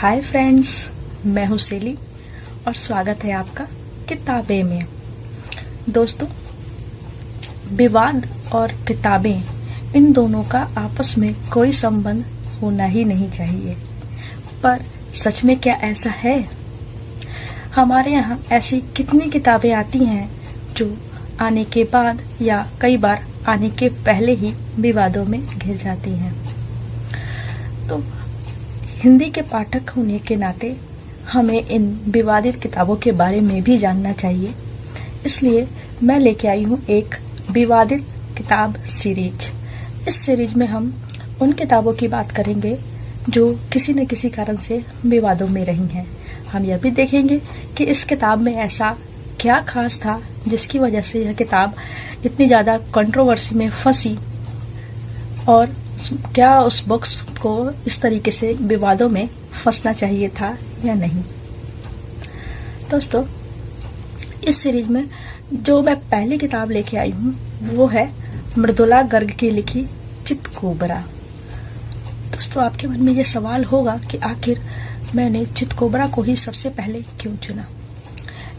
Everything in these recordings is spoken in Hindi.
हाय फ्रेंड्स, मैं हूँ सेली और स्वागत है आपका किताबें में। दोस्तों, विवाद और किताबें, इन दोनों का आपस में कोई संबंध होना ही नहीं चाहिए। पर सच में क्या ऐसा है? हमारे यहाँ ऐसी कितनी किताबें आती हैं जो आने के बाद या कई बार आने के पहले ही विवादों में घिर जाती हैं। तो हिंदी के पाठक होने के नाते हमें इन विवादित किताबों के बारे में भी जानना चाहिए। इसलिए मैं लेके आई हूँ एक विवादित किताब सीरीज। इस सीरीज में हम उन किताबों की बात करेंगे जो किसी न किसी कारण से विवादों में रही हैं। हम यह भी देखेंगे कि इस किताब में ऐसा क्या खास था जिसकी वजह से यह किताब इतनी ज़्यादा कंट्रोवर्सी में फंसी, और क्या उस बुक्स को इस तरीके से विवादों में फंसना चाहिए था या नहीं। दोस्तों, इस सीरीज में जो मैं पहली किताब लेके आई हूँ वो है मृदुला गर्ग की लिखी चितकोबरा। दोस्तों, आपके मन में ये सवाल होगा कि आखिर मैंने चितकोबरा को ही सबसे पहले क्यों चुना।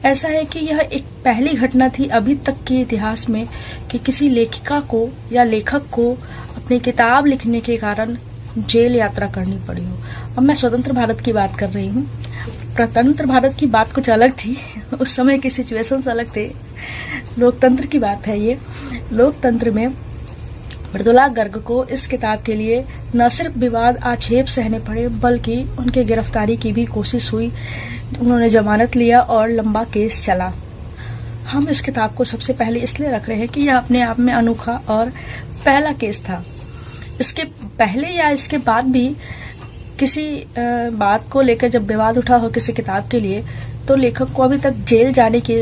ऐसा है कि यह एक पहली घटना थी अभी तक के इतिहास में कि किसी लेखिका को या लेखक को अपनी किताब लिखने के कारण जेल यात्रा करनी पड़ी हो। अब मैं स्वतंत्र भारत की बात कर रही हूँ। प्रतंत्र भारत की बात कुछ अलग थी, उस समय के सिचुएशंस अलग थे। लोकतंत्र की बात है ये। लोकतंत्र में मृदुला गर्ग को इस किताब के लिए न सिर्फ विवाद आक्षेप सहने पड़े, बल्कि उनके गिरफ्तारी की भी कोशिश हुई। उन्होंने जमानत लिया और लंबा केस चला। हम इस किताब को सबसे पहले इसलिए रख रहे हैं कि यह अपने आप में अनोखा और पहला केस था। इसके पहले या इसके बाद भी किसी बात को लेकर जब विवाद उठा हो किसी किताब के लिए, तो लेखक को अभी तक जेल जाने की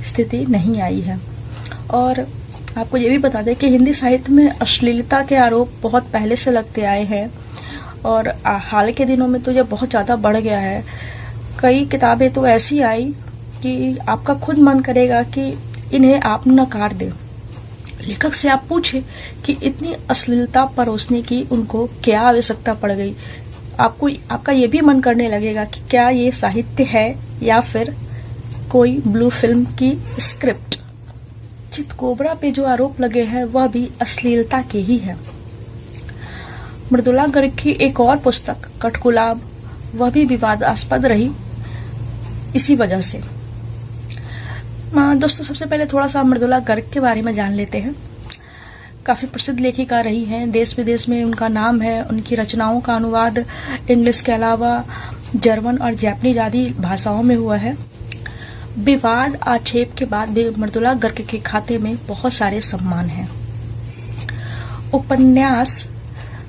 स्थिति नहीं आई है। और आपको ये भी बता दें कि हिंदी साहित्य में अश्लीलता के आरोप बहुत पहले से लगते आए हैं, और हाल के दिनों में तो यह बहुत ज़्यादा बढ़ गया है। कई किताबें तो ऐसी आई कि आपका खुद मन करेगा कि इन्हें आप नकार दें। लेखक से आप पूछे कि इतनी अश्लीलता परोसने की उनको क्या आवश्यकता पड़ गई। आपका ये भी मन करने लगेगा कि क्या ये साहित्य है या फिर कोई ब्लू फिल्म की स्क्रिप्ट। चितकोबरा पे जो आरोप लगे हैं वह भी अश्लीलता के ही है। मृदुला गर्ग की एक और पुस्तक कठगुलाब, वह भी विवादास्पद रही इसी वजह से। दोस्तों, सबसे पहले थोड़ा सा मृदुला गर्ग के बारे में जान लेते हैं। काफ़ी प्रसिद्ध लेखिका रही हैं, देश विदेश में उनका नाम है। उनकी रचनाओं का अनुवाद इंग्लिश के अलावा जर्मन और जापानीज आदि भाषाओं में हुआ है। विवाद आक्षेप के बाद भी मृदुला गर्ग के खाते में बहुत सारे सम्मान हैं। उपन्यास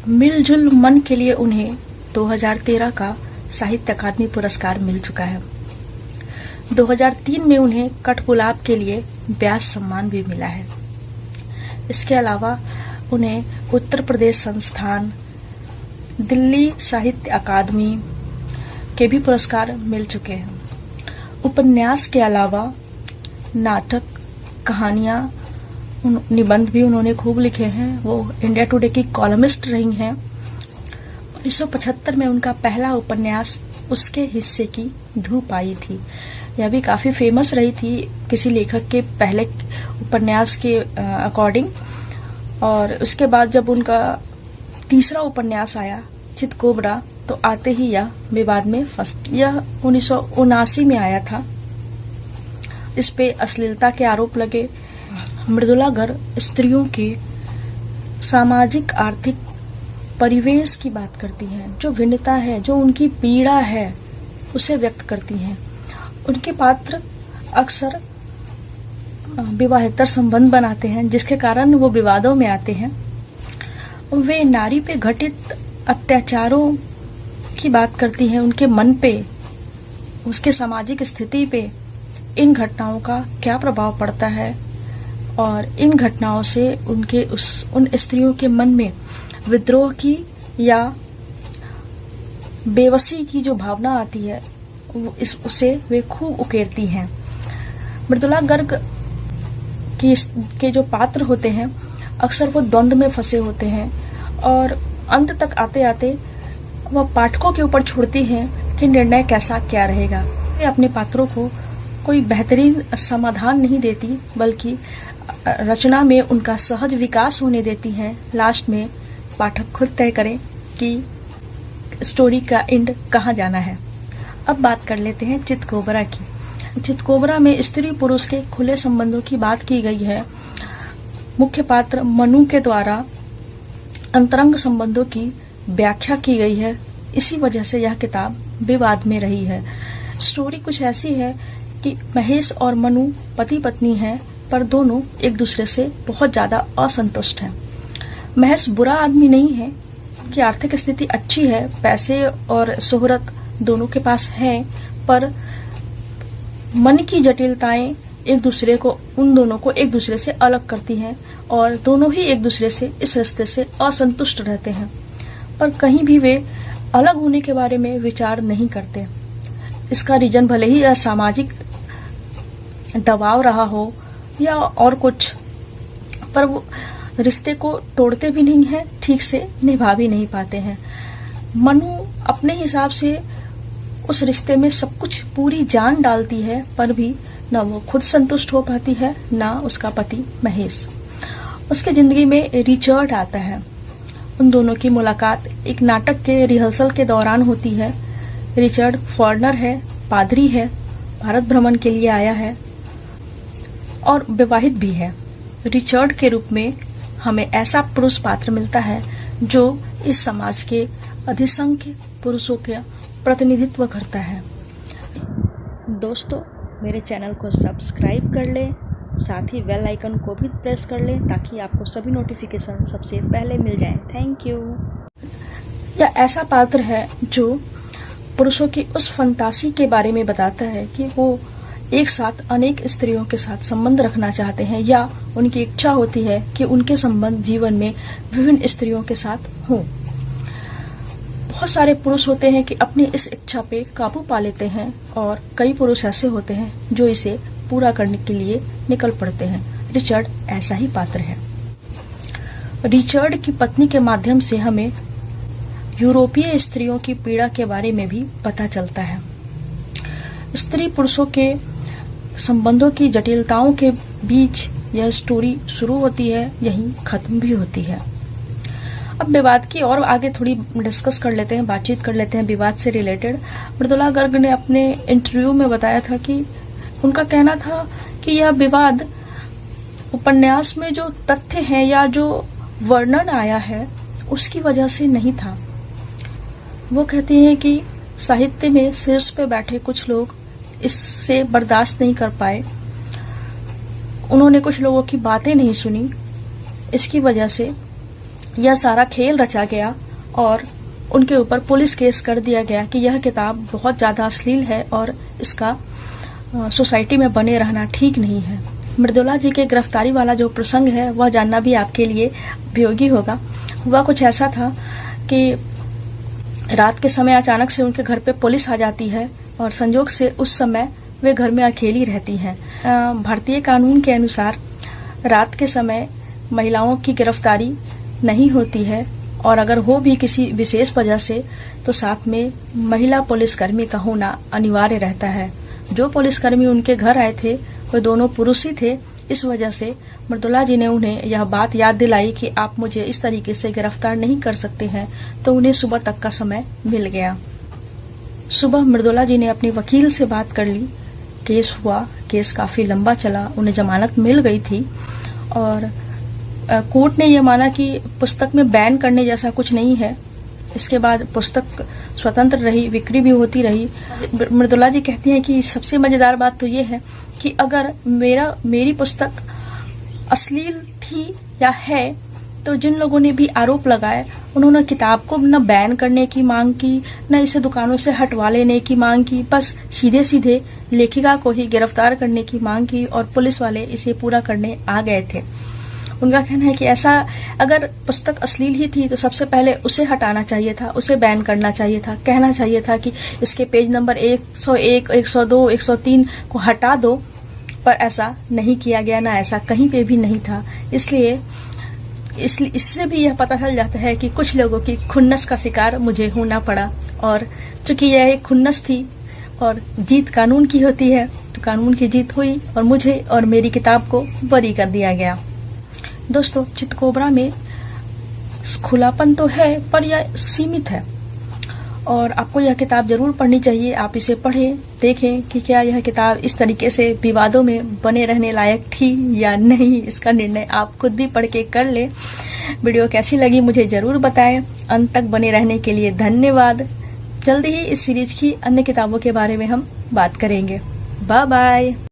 मिलजुल मन के लिए उन्हें 2013 का साहित्य अकादमी पुरस्कार मिल चुका है। 2003 में उन्हें कठगुलाब के लिए व्यास सम्मान भी मिला है। इसके अलावा उन्हें उत्तर प्रदेश संस्थान, दिल्ली साहित्य अकादमी के भी पुरस्कार मिल चुके हैं। उपन्यास के अलावा नाटक, कहानियाँ, निबंध भी उन्होंने खूब लिखे हैं। वो इंडिया टुडे की कॉलमिस्ट रही हैं। 1975 में उनका पहला उपन्यास उसके हिस्से की धूप आई थी। यह भी काफ़ी फेमस रही थी किसी लेखक के पहले उपन्यास के अकॉर्डिंग। और उसके बाद जब उनका तीसरा उपन्यास आया चितकोबरा, तो आते ही यह विवाद में फंस। यह 1979 में आया था। इस पे अश्लीलता के आरोप लगे। मृदुला गर्ग स्त्रियों के सामाजिक आर्थिक परिवेश की बात करती हैं, जो भिन्नता है, जो उनकी पीड़ा है, उसे व्यक्त करती हैं। उनके पात्र अक्सर विवाहेतर संबंध बनाते हैं, जिसके कारण वो विवादों में आते हैं। वे नारी पे घटित अत्याचारों की बात करती हैं, उनके मन पे, उसके सामाजिक स्थिति पे इन घटनाओं का क्या प्रभाव पड़ता है, और इन घटनाओं से उन स्त्रियों के मन में विद्रोह की या बेबसी की जो भावना आती है, उसे वे खूब उकेरती हैं। मृदुला गर्ग के जो पात्र होते हैं अक्सर वो द्वंद्व में फंसे होते हैं, और अंत तक आते आते वह पाठकों के ऊपर छोड़ती हैं कि निर्णय कैसा क्या रहेगा। वे अपने पात्रों को कोई बेहतरीन समाधान नहीं देती, बल्कि रचना में उनका सहज विकास होने देती हैं। लास्ट में पाठक खुद तय करें कि स्टोरी का एंड कहाँ जाना है। अब बात कर लेते हैं चितकोबरा की। चितकोबरा में स्त्री पुरुष के खुले संबंधों की बात की गई है। मुख्य पात्र मनु के द्वारा अंतरंग संबंधों की व्याख्या की गई है। इसी वजह से यह किताब विवाद में रही है। स्टोरी कुछ ऐसी है कि महेश और मनु पति पत्नी हैं, पर दोनों एक दूसरे से बहुत ज्यादा असंतुष्ट हैं। महेश बुरा आदमी नहीं है, कि आर्थिक स्थिति अच्छी है, पैसे और शोहरत दोनों के पास है, पर मन की जटिलताएं उन दोनों को एक दूसरे से अलग करती हैं और दोनों ही एक दूसरे से इस रिश्ते से असंतुष्ट रहते हैं, पर कहीं भी वे अलग होने के बारे में विचार नहीं करते। इसका रीजन भले ही असामाजिक दबाव रहा हो या और कुछ, पर वो रिश्ते को तोड़ते भी नहीं है, ठीक से निभा भी नहीं पाते हैं। मनु अपने हिसाब से उस रिश्ते में सब कुछ पूरी जान डालती है, पर भी न वो खुद संतुष्ट हो पाती है, न उसका पति महेश। उसके जिंदगी में रिचर्ड आता है। उन दोनों की मुलाकात एक नाटक के रिहर्सल के दौरान होती है। रिचर्ड फॉरेनर है, पादरी है, भारत भ्रमण के लिए आया है और विवाहित भी है। रिचर्ड के रूप में हमें ऐसा पुरुष पात्र मिलता है जो इस समाज के अधिसंख्य पुरुषों का प्रतिनिधित्व करता है। दोस्तों, मेरे चैनल को सब्सक्राइब कर लें, साथ ही बेल आइकन को भी प्रेस कर लें ताकि आपको सभी नोटिफिकेशन सबसे पहले मिल जाएं। Thank you. यह ऐसा पात्र है जो पुरुषों की उस फंतासी के बारे में बताता है कि वो एक साथ अनेक स्त्रियों के साथ संबंध रखना चाहते हैं, या उनकी इच्छा होती है कि उनके संबंध जीवन में विभिन्न स्त्रियों के साथ हों। बहुत सारे पुरुष होते हैं कि अपनी इस इच्छा पे काबू पा लेते हैं, और कई पुरुष ऐसे होते हैं जो इसे पूरा करने के लिए निकल पड़ते हैं। रिचर्ड ऐसा ही पात्र है। रिचर्ड की पत्नी के माध्यम से हमें यूरोपीय स्त्रियों की पीड़ा के बारे में भी पता चलता है। स्त्री पुरुषों के संबंधों की जटिलताओं के बीच यह स्टोरी शुरू होती है, यहीं खत्म भी होती है। अब विवाद की और आगे थोड़ी डिस्कस कर लेते हैं, बातचीत कर लेते हैं विवाद से रिलेटेड। मृदुला गर्ग ने अपने इंटरव्यू में बताया था कि उनका कहना था कि यह विवाद उपन्यास में जो तथ्य हैं या जो वर्णन आया है उसकी वजह से नहीं था। वो कहती हैं कि साहित्य में शीर्ष पे बैठे कुछ लोग इससे बर्दाश्त नहीं कर पाए, उन्होंने कुछ लोगों की बातें नहीं सुनी, इसकी वजह से यह सारा खेल रचा गया और उनके ऊपर पुलिस केस कर दिया गया कि यह किताब बहुत ज़्यादा अश्लील है और इसका सोसाइटी में बने रहना ठीक नहीं है। मृदुला जी के गिरफ्तारी वाला जो प्रसंग है वह जानना भी आपके लिए उपयोगी होगा। हुआ कुछ ऐसा था कि रात के समय अचानक से उनके घर पे पुलिस आ जाती है और संजोग से उस समय वे घर में अकेली रहती हैं। भारतीय कानून के अनुसार रात के समय महिलाओं की गिरफ्तारी नहीं होती है, और अगर हो भी किसी विशेष वजह से तो साथ में महिला पुलिसकर्मी का होना अनिवार्य रहता है। जो पुलिसकर्मी उनके घर आए थे वो दोनों पुरुष ही थे। इस वजह से मृदुला जी ने उन्हें यह बात याद दिलाई कि आप मुझे इस तरीके से गिरफ्तार नहीं कर सकते हैं, तो उन्हें सुबह तक का समय मिल गया। सुबह मृदुला जी ने अपने वकील से बात कर ली, केस हुआ, केस काफ़ी लंबा चला, उन्हें जमानत मिल गई थी और कोर्ट ने यह माना कि पुस्तक में बैन करने जैसा कुछ नहीं है। इसके बाद पुस्तक स्वतंत्र रही, बिक्री भी होती रही। मृदुला जी कहती हैं कि सबसे मज़ेदार बात तो ये है कि अगर मेरी पुस्तक अश्लील थी या है तो जिन लोगों ने भी आरोप लगाए उन्होंने किताब को न बैन करने की मांग की, न इसे दुकानों से हटवा लेने की मांग की, बस सीधे सीधे लेखिका को ही गिरफ्तार करने की मांग की और पुलिस वाले इसे पूरा करने आ गए थे। उनका कहना है कि ऐसा अगर पुस्तक अश्लील ही थी तो सबसे पहले उसे हटाना चाहिए था, उसे बैन करना चाहिए था, कहना चाहिए था कि इसके पेज नंबर 101, 102, 103 को हटा दो, पर ऐसा नहीं किया गया, ना ऐसा कहीं पे भी नहीं था। इसलिए इसलिए इससे भी यह पता चल जाता है कि कुछ लोगों की खुन्नस का शिकार मुझे होना पड़ा, और चूंकि यह एक खुन्नस थी और जीत कानून की होती है, तो कानून की जीत हुई और मुझे और मेरी किताब को बरी कर दिया गया। दोस्तों, चितकोबरा में खुलापन तो है पर यह सीमित है, और आपको यह किताब जरूर पढ़नी चाहिए। आप इसे पढ़ें, देखें कि क्या यह किताब इस तरीके से विवादों में बने रहने लायक थी या नहीं। इसका निर्णय आप खुद भी पढ़ के कर लें। वीडियो कैसी लगी मुझे जरूर बताएं। अंत तक बने रहने के लिए धन्यवाद। जल्दी ही इस सीरीज की अन्य किताबों के बारे में हम बात करेंगे। Bye bye.